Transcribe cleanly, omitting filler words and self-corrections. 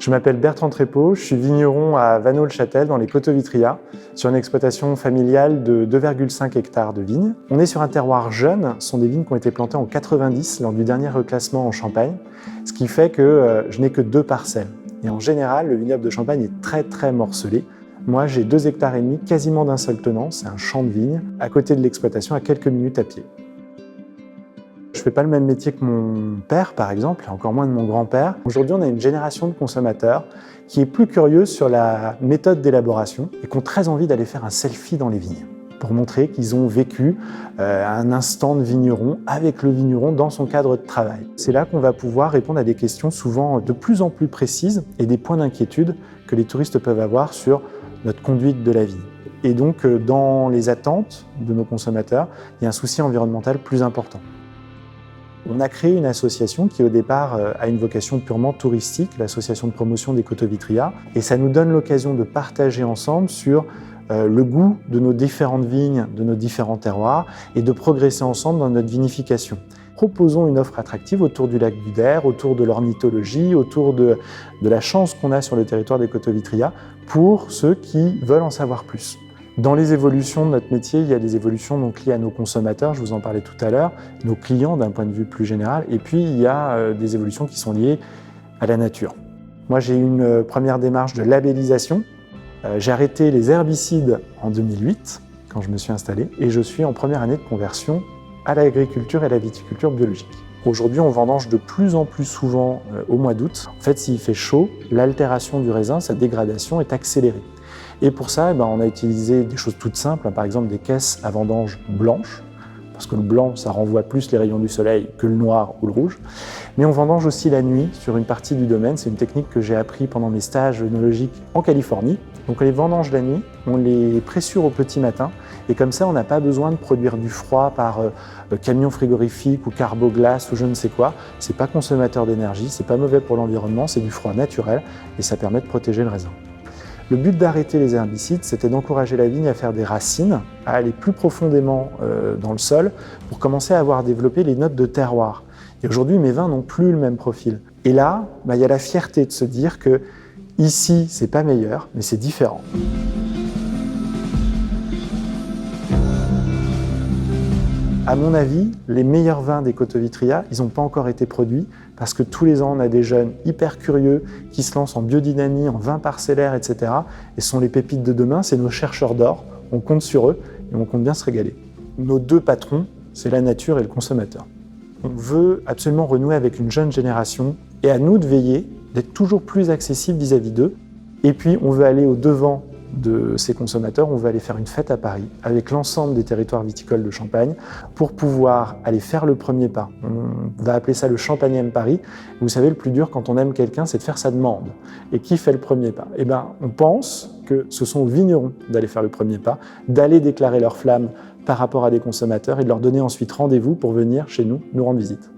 Je m'appelle Bertrand Trépeau, je suis vigneron à Vanneau-le-Châtel dans les Coteaux-Vitriat, sur une exploitation familiale de 2,5 hectares de vignes. On est sur un terroir jeune, ce sont des vignes qui ont été plantées en 90 lors du dernier reclassement en Champagne, ce qui fait que je n'ai que 2 parcelles. Et en général, le vignoble de Champagne est très morcelé. Moi, j'ai 2,5 hectares, quasiment d'un seul tenant, c'est un champ de vigne, à côté de l'exploitation, à quelques minutes à pied. Je ne fais pas le même métier que mon père, par exemple, et encore moins de mon grand-père. Aujourd'hui, on a une génération de consommateurs qui est plus curieuse sur la méthode d'élaboration et qui ont très envie d'aller faire un selfie dans les vignes pour montrer qu'ils ont vécu un instant de vigneron avec le vigneron dans son cadre de travail. C'est là qu'on va pouvoir répondre à des questions souvent de plus en plus précises et des points d'inquiétude que les touristes peuvent avoir sur notre conduite de la vigne. Et donc, dans les attentes de nos consommateurs, il y a un souci environnemental plus important. On a créé une association qui au départ a une vocation purement touristique, l'association de promotion des Coteaux-Vitriat, et ça nous donne l'occasion de partager ensemble sur le goût de nos différentes vignes, de nos différents terroirs, et de progresser ensemble dans notre vinification. Proposons une offre attractive autour du lac du Der, autour de l'ornithologie, autour de la chance qu'on a sur le territoire des Coteaux-Vitriat pour ceux qui veulent en savoir plus. Dans les évolutions de notre métier, il y a des évolutions donc liées à nos consommateurs, je vous en parlais tout à l'heure, nos clients d'un point de vue plus général, et puis il y a des évolutions qui sont liées à la nature. Moi, j'ai eu une première démarche de labellisation. J'ai arrêté les herbicides en 2008, quand je me suis installé, et je suis en première année de conversion à l'agriculture et à la viticulture biologique. Aujourd'hui, on vendange de plus en plus souvent au mois d'août. En fait, s'il fait chaud, l'altération du raisin, sa dégradation est accélérée. Et pour ça, on a utilisé des choses toutes simples, par exemple des caisses à vendange blanches, parce que le blanc, ça renvoie plus les rayons du soleil que le noir ou le rouge. Mais on vendange aussi la nuit sur une partie du domaine. C'est une technique que j'ai appris pendant mes stages œnologiques en Californie. Donc on les vendange la nuit, on les pressure au petit matin, et comme ça, on n'a pas besoin de produire du froid par camion frigorifique ou carbo-glace ou je ne sais quoi. C'est pas consommateur d'énergie, c'est pas mauvais pour l'environnement, c'est du froid naturel, et ça permet de protéger le raisin. Le but d'arrêter les herbicides, c'était d'encourager la vigne à faire des racines, à aller plus profondément dans le sol pour commencer à avoir développé les notes de terroir. Et aujourd'hui, mes vins n'ont plus le même profil. Et là, il y a la fierté de se dire que ici, c'est pas meilleur, mais c'est différent. À mon avis, les meilleurs vins des Coteaux-Vitriat, ils n'ont pas encore été produits parce que tous les ans, on a des jeunes hyper curieux qui se lancent en biodynamie, en vin parcellaire, etc. Et ce sont les pépites de demain, c'est nos chercheurs d'or. On compte sur eux et on compte bien se régaler. Nos 2 patrons, c'est la nature et le consommateur. On veut absolument renouer avec une jeune génération et à nous de veiller, d'être toujours plus accessible vis-à-vis d'eux. Et puis, on veut aller au-devant de ces consommateurs, on va aller faire une fête à Paris avec l'ensemble des territoires viticoles de Champagne pour pouvoir aller faire le premier pas. On va appeler ça le Champagnème Paris. Vous savez, le plus dur quand on aime quelqu'un, c'est de faire sa demande. Et qui fait le premier pas? On pense que ce sont aux vignerons d'aller faire le premier pas, d'aller déclarer leur flamme par rapport à des consommateurs et de leur donner ensuite rendez-vous pour venir chez nous rendre visite.